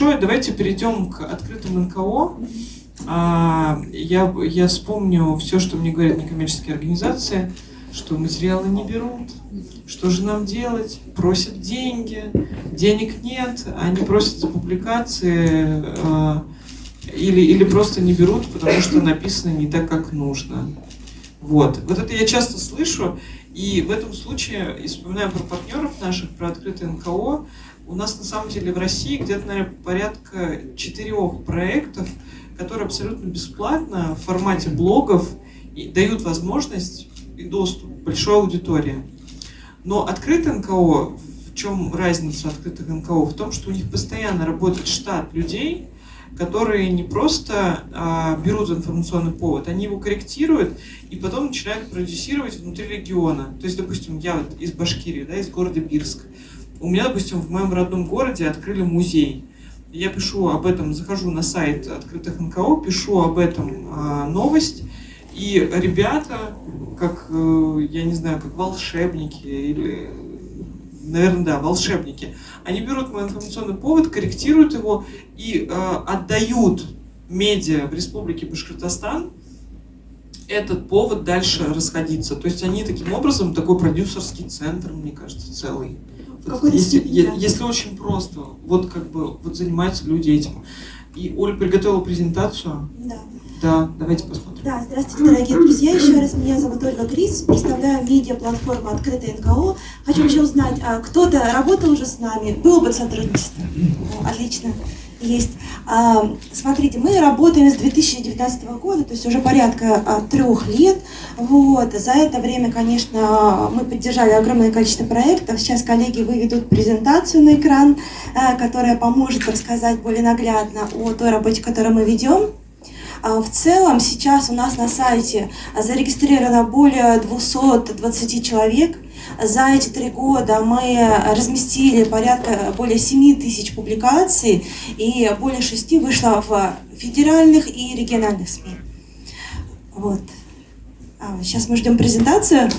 Давайте перейдем к открытым НКО. Я вспомню все, что мне говорят некоммерческие организации, что материалы не берут, что же нам делать, просят деньги, денег нет, они просят за публикации или просто не берут, потому что написано не так, как нужно. Вот это я часто слышу, и в этом случае, и вспоминаем про партнеров наших, про открытые НКО, у нас на самом деле в России где-то, наверное, порядка 4 проектов, которые абсолютно бесплатно в формате блогов и дают возможность и доступ к большой аудитории. Но открытые НКО, в чем разница открытых НКО? В том, что у них постоянно работает штат людей, которые не просто берут информационный повод, они его корректируют и потом начинают продюсировать внутри региона. То есть, допустим, я вот из Башкирии, из города Бирск. У меня, допустим, в моем родном городе открыли музей. Я пишу об этом, захожу на сайт открытых НКО, пишу об этом новость, и ребята, как, я не знаю, как волшебники, или, наверное, да, волшебники, они берут мой информационный повод, корректируют его и отдают медиа в Республике Башкортостан этот повод дальше расходиться. То есть они таким образом, такой продюсерский центр, мне кажется, целый. Если очень просто, вот занимаются люди этим. И Оля приготовила презентацию. Да, давайте посмотрим. Да, здравствуйте, дорогие друзья. Еще раз, меня зовут Ольга Гриц, представляю медиаплатформу «Открытое НКО». Хочу еще узнать, кто-то работал уже с нами? Было бы сотрудничество? Отлично. Есть. Смотрите, мы работаем с 2019 года, то есть уже порядка 3 лет. Вот. За это время, конечно, мы поддержали огромное количество проектов. Сейчас коллеги выведут презентацию на экран, которая поможет рассказать более наглядно о той работе, которую мы ведем. В целом сейчас у нас на сайте зарегистрировано более 220 человек. За эти 3 года мы разместили более 7 тысяч публикаций, и более 6 вышло в федеральных и региональных СМИ. Вот. Сейчас мы ждем презентацию.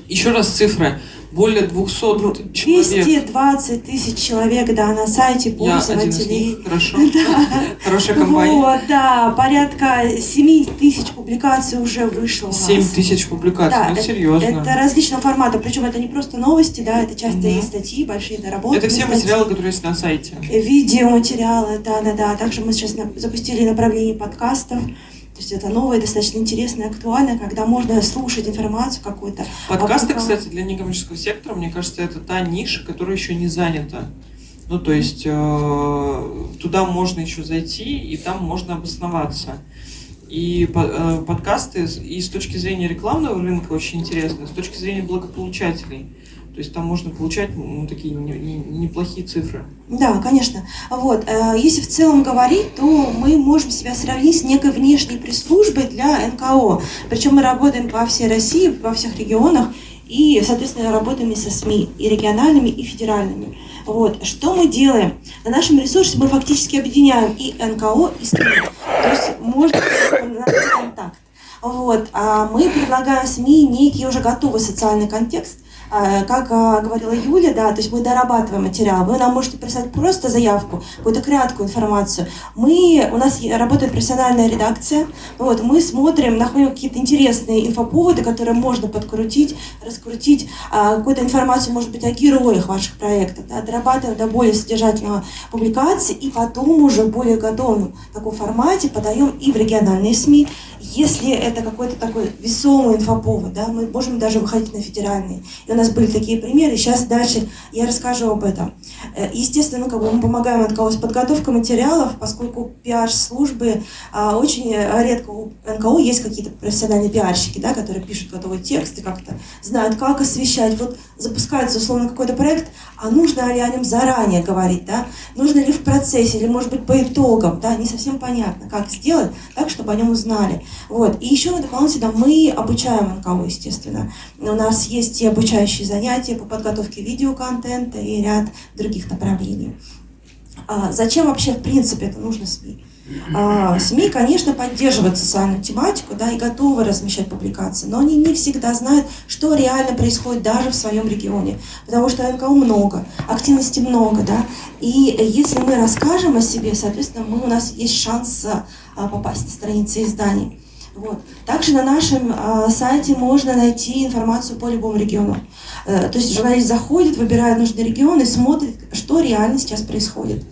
Еще раз цифры. Более 200 человек. 220 тысяч человек, да, на сайте пользователей. Хорошо. Хорошая компания. Вот, да, порядка 7 тысяч публикаций уже вышло. 7 тысяч публикаций, да, серьезно. Это различного формата, причем это не просто новости, да, это часто и статьи, большие доработки. Это все материалы, которые есть на сайте. Видеоматериалы, да. Также мы сейчас запустили направление подкастов. То есть это новое, достаточно интересное, актуальное, когда можно слушать информацию какую-то. Подкасты, кстати, для некоммерческого сектора, мне кажется, это та ниша, которая еще не занята. Ну, то есть туда можно еще зайти, и там можно обосноваться. И подкасты и с точки зрения рекламного рынка очень интересны, с точки зрения благополучателей. То есть там можно получать такие неплохие цифры. Да, конечно. Вот. Если в целом говорить, то мы можем себя сравнить с некой внешней пресс-службой для НКО. Причем мы работаем по всей России, во всех регионах, и, соответственно, работаем и со СМИ, и региональными, и федеральными. Вот. Что мы делаем? На нашем ресурсе мы фактически объединяем и НКО, и СМИ. То есть можно найти контакт. Вот. Мы предлагаем СМИ некий уже готовый социальный контекст. Как говорила Юля, да, то есть мы дорабатываем материал. Вы нам можете прислать просто заявку, какую-то краткую информацию. У нас работает профессиональная редакция. Вот, мы смотрим, находим какие-то интересные инфоповоды, которые можно подкрутить, раскрутить, какую-то информацию, может быть, о героях ваших проектов, да, дорабатываем до более содержательного публикации, и потом уже в более готовом таком формате подаем и в региональные СМИ. Если это какой-то такой весомый инфоповод, да, мы можем даже выходить на федеральные. И у нас были такие примеры, сейчас дальше я расскажу об этом. Естественно, мы помогаем НКО с подготовкой материалов, поскольку пиар-службы очень редко у НКО есть какие-то профессиональные пиарщики, да, которые пишут готовый текст и как-то знают, как освещать. Вот запускается условно какой-то проект, а нужно ли о нем заранее говорить, да? Нужно ли в процессе, или может быть по итогам, да? Не совсем понятно, как сделать так, чтобы о нем узнали. Вот. И еще дополнительно мы обучаем НКО, естественно. У нас есть и обучающие занятия по подготовке видеоконтента и ряд других направлений. Зачем вообще в принципе это нужно СМИ? СМИ, конечно, поддерживают социальную тематику, да, и готовы размещать публикации, но они не всегда знают, что реально происходит даже в своем регионе, потому что НКО много, активности много, да, и если мы расскажем о себе, соответственно, у нас есть шанс попасть на страницы изданий. Вот. Также на нашем сайте можно найти информацию по любому региону. То есть журналист заходит, выбирает нужный регион и смотрит, что реально сейчас происходит.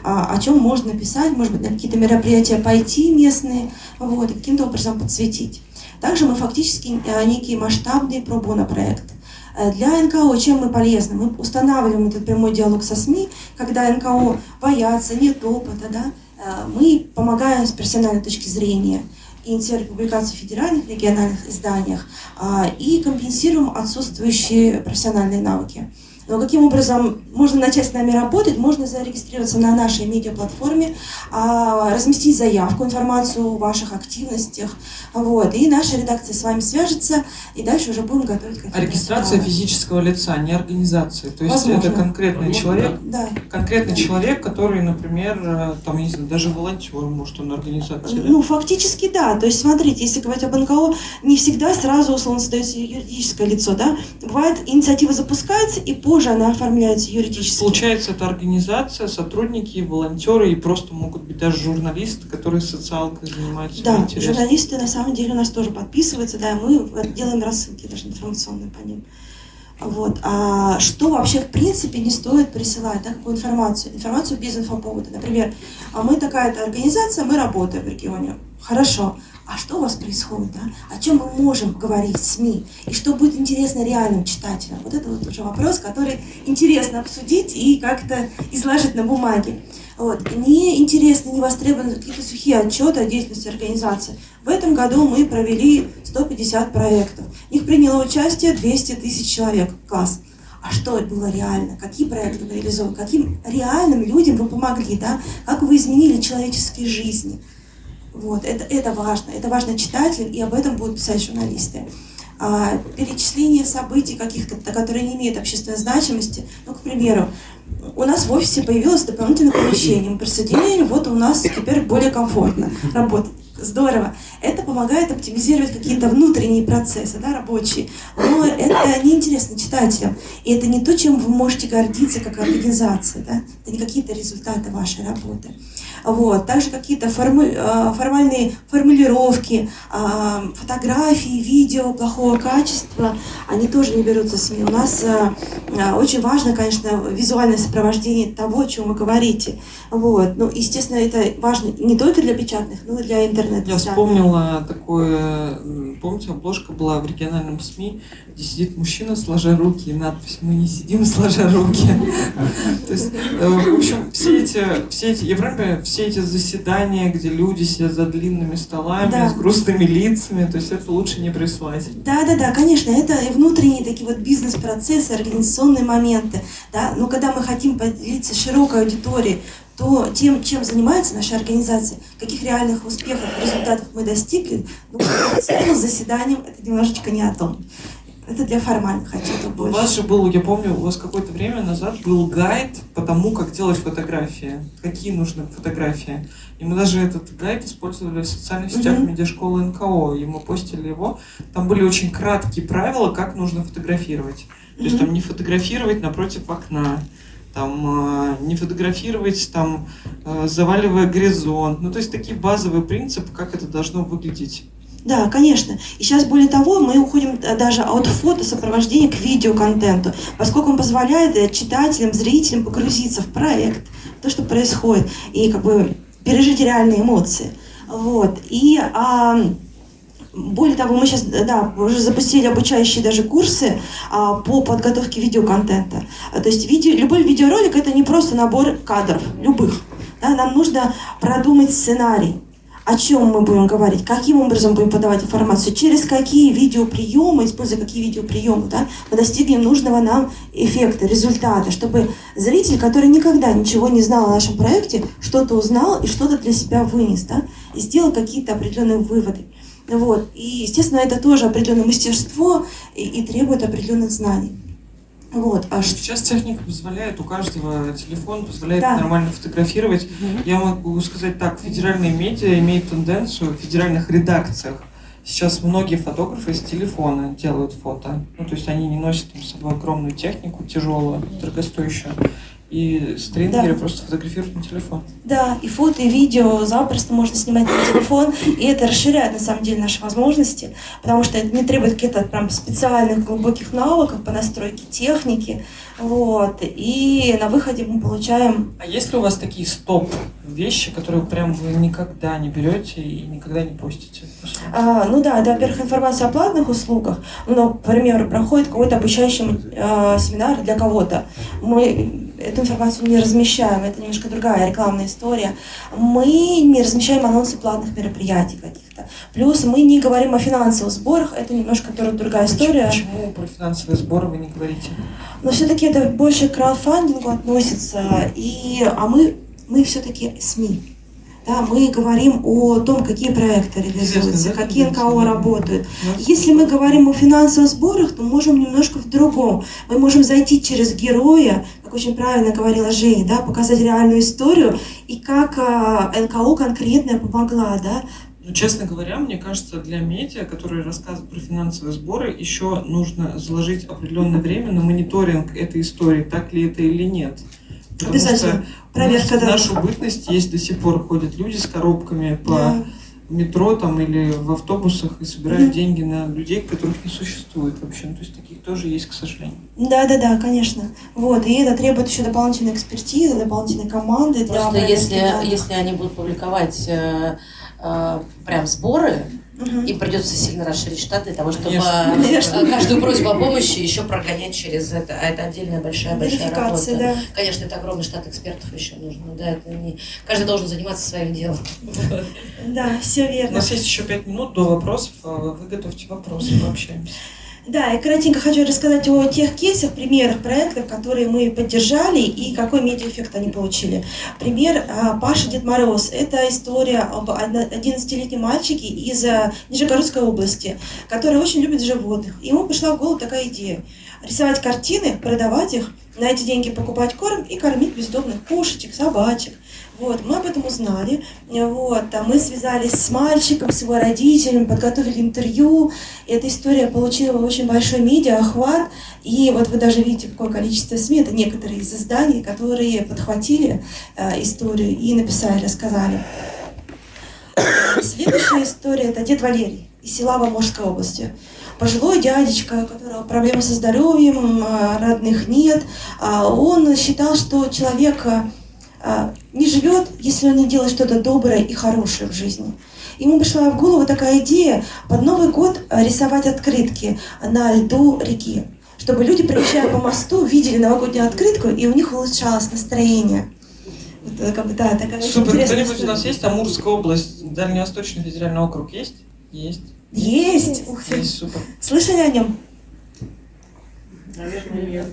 О чем можно написать, может быть, на какие-то мероприятия пойти местные, вот, и каким-то образом подсветить. Также мы фактически некий масштабный пробона проект. Для НКО чем мы полезны? Мы устанавливаем этот прямой диалог со СМИ, когда НКО боятся, нет опыта, да? Мы помогаем с профессиональной точки зрения, инициируем публикации в федеральных, региональных изданиях и компенсируем отсутствующие профессиональные навыки. Но каким образом можно начать с нами работать? Можно зарегистрироваться на нашей медиаплатформе, разместить заявку, информацию о ваших активностях, вот, и наша редакция с вами свяжется, и дальше уже будем готовить какие-то... А регистрация физического лица, не организации, то есть возможно. это конкретный человек, да. Конкретный человек, который, например, там, не знаю, даже волонтер, может, он организация, да? Ну, фактически да. То есть, смотрите, если говорить об НКО, не всегда сразу, условно, создается юридическое лицо, да? Бывает, инициатива запускается, и позже она оформляется юридически. Получается, это организация, сотрудники, волонтеры и просто могут быть даже журналисты, которые социалкой занимаются. Да, журналисты на самом деле у нас тоже подписываются, да, мы делаем рассылки даже информационные по ним. Вот. А что вообще в принципе не стоит присылать, да, какую информацию? Информацию без инфоповода. Например, мы такая-то организация, мы работаем в регионе. Хорошо. А что у вас происходит, да? О чем мы можем говорить в СМИ? И что будет интересно реальным читателям? Вот это вот уже вопрос, который интересно обсудить и как-то изложить на бумаге. Вот. Не интересны, не востребованы какие-то сухие отчеты о деятельности организации. В этом году мы провели 150 проектов. В них приняло участие 200 тысяч человек. Класс. А что было реально? Какие проекты вы реализовали? Каким реальным людям вы помогли? Да? Как вы изменили человеческие жизни? Вот. Это важно читателям, и об этом будут писать журналисты. Перечисление событий каких-то, которые не имеют общественной значимости. Ну, к примеру, у нас в офисе появилось дополнительное помещение. Мы присоединили, вот у нас теперь более комфортно работать. Здорово. Это помогает оптимизировать какие-то внутренние процессы, да, рабочие. Но это неинтересно читателям. И это не то, чем вы можете гордиться как организация. Да? Это не какие-то результаты вашей работы. Вот. Также какие-то формальные формулировки, фотографии, видео плохого качества, они тоже не берутся СМИ. У нас очень важно, конечно, визуальное сопровождение того, о чем вы говорите. Вот. Ну, естественно, это важно не только для печатных, но и для интернета. Я вспомнила такое, помните, обложка была в региональном СМИ, где сидит мужчина, сложа руки, и надпись «Мы не сидим, сложа руки». То есть, в общем, все эти заседания, где люди сидят за длинными столами, с грустными лицами, то есть это лучше не прислать. Да, конечно, это и внутренние такие вот бизнес-процессы, организационные моменты. Да? Но когда мы хотим поделиться широкой аудиторией, то тем, чем занимается наша организация, каких реальных успехов, результатов мы достигли, ну, с заседанием это немножечко не о том. Это для формальных отчетов больше. У вас же был, я помню, у вас какое-то время назад был гайд по тому, как делать фотографии, какие нужны фотографии. И мы даже этот гайд использовали в социальных сетях медиашколы НКО, и мы постили его. Там были очень краткие правила, как нужно фотографировать. То есть там не фотографировать напротив окна, там не фотографировать, там заваливая горизонт. Ну, то есть такие базовые принципы, как это должно выглядеть. Да, конечно. И сейчас, более того, мы уходим даже от фотосопровождения к видеоконтенту, поскольку он позволяет читателям, зрителям погрузиться в проект, в то, что происходит, и как бы пережить реальные эмоции. Вот. И более того, мы сейчас уже запустили обучающие даже курсы по подготовке видеоконтента. То есть любой видеоролик — это не просто набор кадров, любых. Да, нам нужно продумать сценарий. О чем мы будем говорить, каким образом будем подавать информацию, через какие видеоприемы, используя какие видеоприемы, да, мы достигнем нужного нам эффекта, результата, чтобы зритель, который никогда ничего не знал о нашем проекте, что-то узнал и что-то для себя вынес, да, и сделал какие-то определенные выводы. Вот. И, естественно, это тоже определенное мастерство и требует определенных знаний. Вот. Сейчас техника позволяет, у каждого телефон позволяет Да. нормально фотографировать. Я могу сказать так, федеральные медиа имеют тенденцию в федеральных редакциях. Сейчас многие фотографы с телефона делают фото. Ну, то есть они не носят там с собой огромную технику, тяжелую, дорогостоящую. И стрингеры просто фотографируют на телефон. Да, и фото, и видео запросто можно снимать на телефон, и это расширяет на самом деле наши возможности, потому что это не требует каких-то прям специальных глубоких навыков по настройке техники, вот, и на выходе мы получаем... А есть ли у вас такие стоп-вещи, которые прям вы никогда не берете и никогда не постите? Ну да, это, во-первых, информация о платных услугах, но, к примеру, проходит какой-то обучающий семинар для кого-то, мы эту информацию не размещаем, это немножко другая рекламная история. Мы не размещаем анонсы платных мероприятий каких-то. Плюс мы не говорим о финансовых сборах, это немножко другая история. Почему про финансовые сборы вы не говорите? Но все-таки это больше к краудфандингу относится, а мы все-таки СМИ. Да, мы говорим о том, какие проекты реализуются, какие НКО работают. Если мы говорим о финансовых сборах, то можем немножко в другом. Мы можем зайти через героя, как очень правильно говорила Женя, да, показать реальную историю и как НКО конкретная помогла. Да. Ну, честно говоря, мне кажется, для медиа, которые рассказывают про финансовые сборы, еще нужно заложить определенное время на мониторинг этой истории, так ли это или нет. Потому обязательно. Что проверка, в нашу бытность есть до сих пор ходят люди с коробками по метро там, или в автобусах и собирают деньги на людей, которых не существует вообще. Ну, то есть таких тоже есть, к сожалению. Да, конечно. Вот, и это требует еще дополнительной экспертизы, дополнительной команды. Просто если они будут публиковать прям сборы, им придется сильно расширить штат для того, чтобы каждую просьбу о помощи еще прогонять через это. А это отдельная большая работа. Да. Конечно, это огромный штат экспертов еще нужно. Да, это не... Каждый должен заниматься своим делом. Да, все У верно. нас есть еще 5 минут до вопросов. Вы готовьте вопросы, пообщаемся. Да, и кратенько хочу рассказать о тех кейсах, примерах проектов, которые мы поддержали и какой медиаэффект они получили. Пример Паша Дед Мороз. Это история об 11-летнем мальчике из Нижегородской области, который очень любит животных. Ему пришла в голову такая идея. Рисовать картины, продавать их, на эти деньги покупать корм и кормить бездомных кошечек, собачек. Вот, мы об этом узнали, вот, мы связались с мальчиком, с его родителями, подготовили интервью, и эта история получила очень большой медиа-охват, и вот вы даже видите, какое количество СМИ, это некоторые из изданий, которые подхватили историю и написали, рассказали. Следующая история – это дед Валерий из села Волжской области. Пожилой дядечка, у которого проблемы со здоровьем, родных нет, он считал, что человек не живет, если он не делает что-то доброе и хорошее в жизни. Ему пришла в голову такая идея под Новый год рисовать открытки на льду реки, чтобы люди, проезжая по мосту, видели новогоднюю открытку, и у них улучшалось настроение. Вот, как бы, да, такая супер. Кто-нибудь у нас есть? Амурская область, Дальневосточный федеральный округ есть? Есть. Есть? Ух ты. Есть, супер. Слышали о нем? Наверное, нет.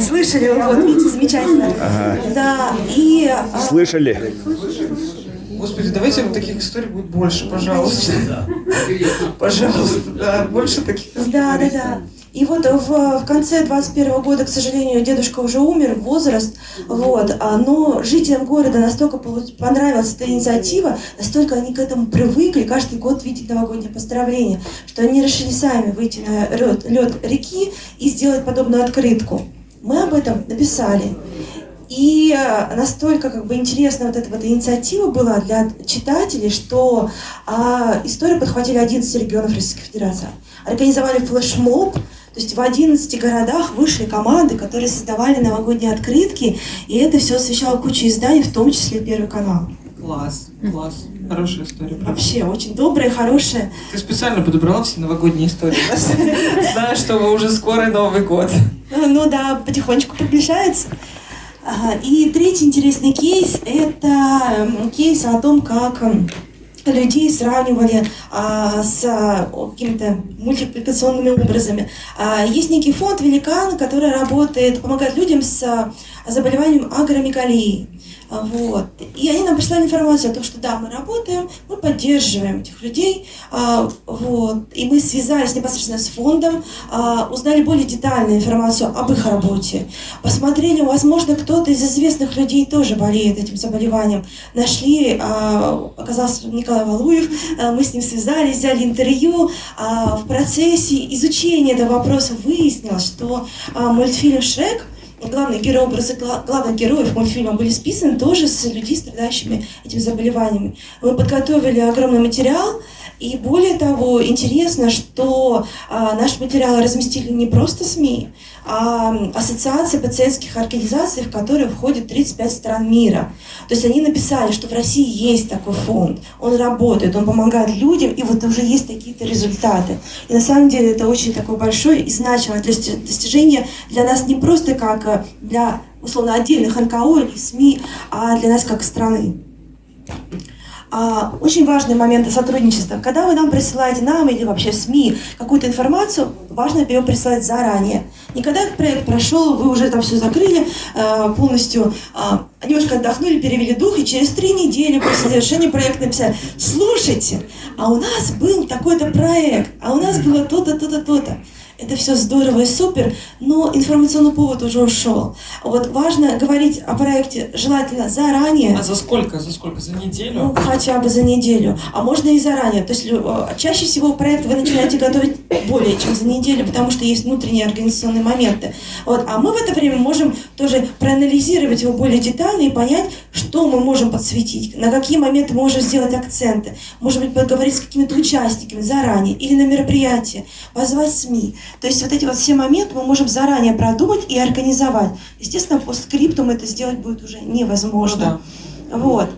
Слышали, вот видите, замечательно. Ага. Да, и... Слышали? Господи, давайте вот таких историй будет больше, пожалуйста. Пожалуйста, да, больше таких историй. Да. И вот в конце 21 года, к сожалению, дедушка уже умер, возраст, вот, но жителям города настолько понравилась эта инициатива, настолько они к этому привыкли, каждый год видеть новогодние поздравления, что они решили сами выйти на лед реки и сделать подобную открытку. Мы об этом написали. И настолько интересна вот эта вот инициатива была для читателей, что историю подхватили 11 регионов Российской Федерации. Организовали флешмоб, то есть в 11 городах вышли команды, которые создавали новогодние открытки, и это все освещало кучу изданий, в том числе Первый канал. Класс. Хорошая история. Вообще, очень добрая, хорошая. Ты специально подобрала все новогодние истории, зная, что уже скоро Новый год. Ну да, потихонечку приближается. И третий интересный кейс – это кейс о том, как людей сравнивали с какими-то мультипликационными образами. Есть некий фонд «Великан», который работает, помогает людям с заболеванием агромегалии. Вот. И они нам прислали информацию о том, что да, мы работаем, мы поддерживаем этих людей. Вот. И мы связались непосредственно с фондом, узнали более детальную информацию об их работе. Посмотрели, возможно, кто-то из известных людей тоже болеет этим заболеванием. Нашли, оказался Николай Валуев, мы с ним связались, взяли интервью. В процессе изучения этого вопроса выяснилось, что мультфильм «Шрек», главные герои, образы главных героев мультфильма были списаны тоже с людьми, страдающими этими заболеваниями. Мы подготовили огромный материал, и более того, интересно, что наши материалы разместили не просто СМИ, а ассоциации пациентских организаций, в которые входит 35 стран мира. То есть они написали, что в России есть такой фонд, он работает, он помогает людям, и вот уже есть такие-то результаты. И на самом деле это очень такое большое и значимое достижение для нас не просто как для, условно, отдельных НКО или СМИ, а для нас как страны. Очень важный момент сотрудничества. Когда вы нам присылаете, нам или вообще СМИ, какую-то информацию, важно ее присылать заранее. Не когда этот проект прошел, вы уже там все закрыли полностью, немножко отдохнули, перевели дух, и через 3 недели после завершения проекта написали: слушайте, а у нас был такой-то проект, а у нас было то-то, то-то, то-то. Это все здорово и супер, но информационный повод уже ушел. Вот важно говорить о проекте желательно заранее. А за сколько? За сколько? За неделю? Ну, хотя бы за неделю. А можно и заранее. То есть чаще всего проект вы начинаете готовить более чем за неделю, потому что есть внутренние организационные моменты. Вот. А мы в это время можем тоже проанализировать его более детально и понять, что мы можем подсветить, на какие моменты мы можем сделать акценты. Может быть, поговорить с какими-то участниками заранее или на мероприятии, позвать СМИ. То есть вот эти вот все моменты мы можем заранее продумать и организовать. Естественно, по скриптум это сделать будет уже невозможно. Ну, да. Вот.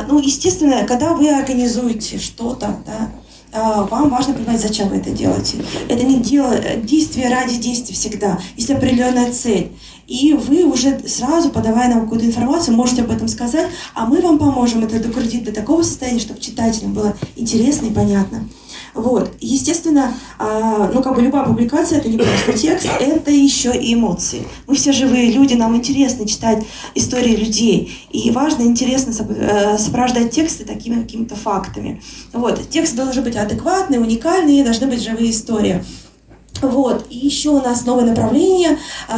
Ну, естественно, когда вы организуете что-то, да, вам важно понимать, зачем вы это делаете. Это не действие ради действия всегда. Есть определенная цель. И вы уже сразу, подавая нам какую-то информацию, можете об этом сказать, а мы вам поможем это докрутить до такого состояния, чтобы читателям было интересно и понятно. Вот. Естественно, любая публикация — это не просто текст, это еще и эмоции. Мы все живые люди, нам интересно читать истории людей, и важно, интересно сопровождать тексты такими какими-то фактами. Вот. Текст должен быть адекватный, уникальный, должны быть живые истории. Вот. И еще у нас новое направление,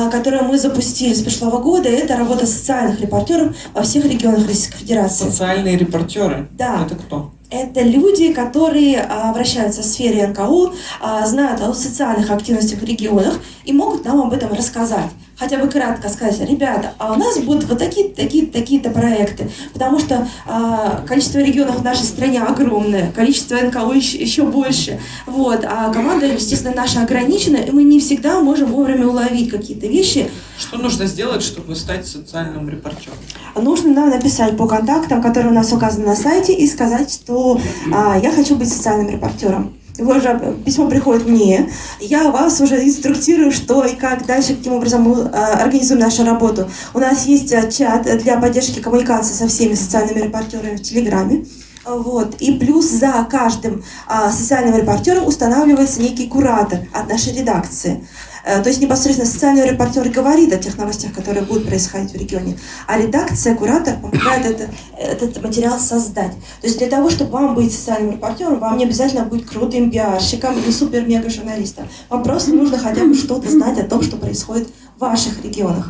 которое мы запустили с прошлого года, это работа социальных репортеров во всех регионах Российской Федерации. Социальные репортеры? Да. Это кто? Это люди, которые вращаются в сфере НКО, знают о социальных активностях в регионах и могут нам об этом рассказать. Хотя бы кратко сказать: ребята, а у нас будут вот такие-то проекты, потому что количество регионов в нашей стране огромное, количество НКО еще больше. Вот. А команда, естественно, наша ограничена, и мы не всегда можем вовремя уловить какие-то вещи. Что нужно сделать, чтобы стать социальным репортером? Нужно нам написать по контактам, которые у нас указаны на сайте, и сказать, что я хочу быть социальным репортером. Уже письмо приходит мне, я вас уже инструктирую, что и как дальше, каким образом мы организуем нашу работу. У нас есть чат для поддержки коммуникации со всеми социальными репортерами в Телеграме. Вот. И плюс за каждым социальным репортером устанавливается некий куратор от нашей редакции. То есть непосредственно социальный репортер говорит о тех новостях, которые будут происходить в регионе, а редакция, куратор помогает этот материал создать. То есть для того, чтобы вам быть социальным репортером, вам не обязательно быть крутым пиарщиком или супер-мега-журналистом. Вам просто нужно хотя бы что-то знать о том, что происходит в ваших регионах.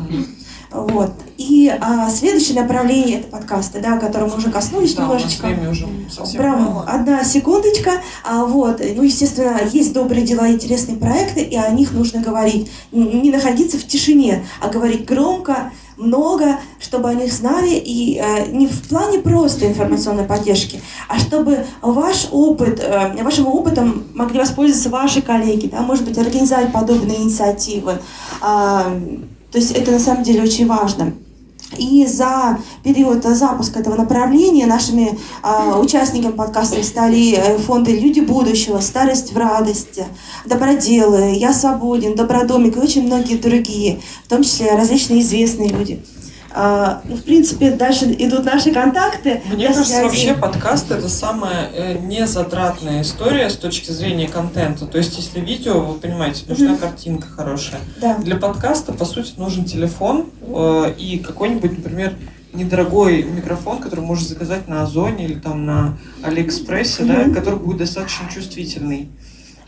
Вот. И следующее направление — это подкасты, да, о котором мы уже коснулись немножечко. Прям одна секундочка. Вот. Ну, естественно, есть добрые дела, интересные проекты, и о них нужно говорить. Не находиться в тишине, а говорить громко, много, чтобы о них знали, и не в плане просто информационной поддержки, а чтобы вашим опытом могли воспользоваться ваши коллеги, да, может быть, организовать подобные инициативы. То есть это на самом деле очень важно. И за период запуска этого направления нашими участниками подкаста стали фонды «Люди будущего», «Старость в радости», «Доброделы», «Я свободен», «Добродомик» и очень многие другие, в том числе различные известные люди. В принципе, дальше идут наши контакты. Мне кажется, вообще подкаст — это самая незатратная история с точки зрения контента. То есть, если видео, вы понимаете, нужна картинка хорошая. Да. Для подкаста, по сути, нужен телефон и какой-нибудь, например, недорогой микрофон, который можно заказать на Озоне или там на Алиэкспрессе, да, который будет достаточно чувствительный.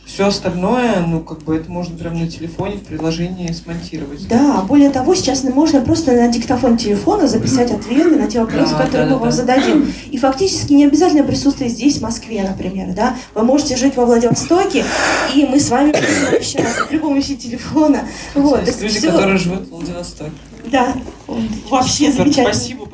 Все остальное, это можно прямо на телефоне, в приложении смонтировать. Да, более того, сейчас можно просто на диктофон телефона записать ответы на те вопросы, которые мы вам зададим. И фактически не обязательно присутствовать здесь, в Москве, например, да. Вы можете жить во Владивостоке, и мы с вами будем общаться при помощи телефона. Есть люди, которые живут в Владивостоке. Да, вообще Супер, замечательно. спасибо.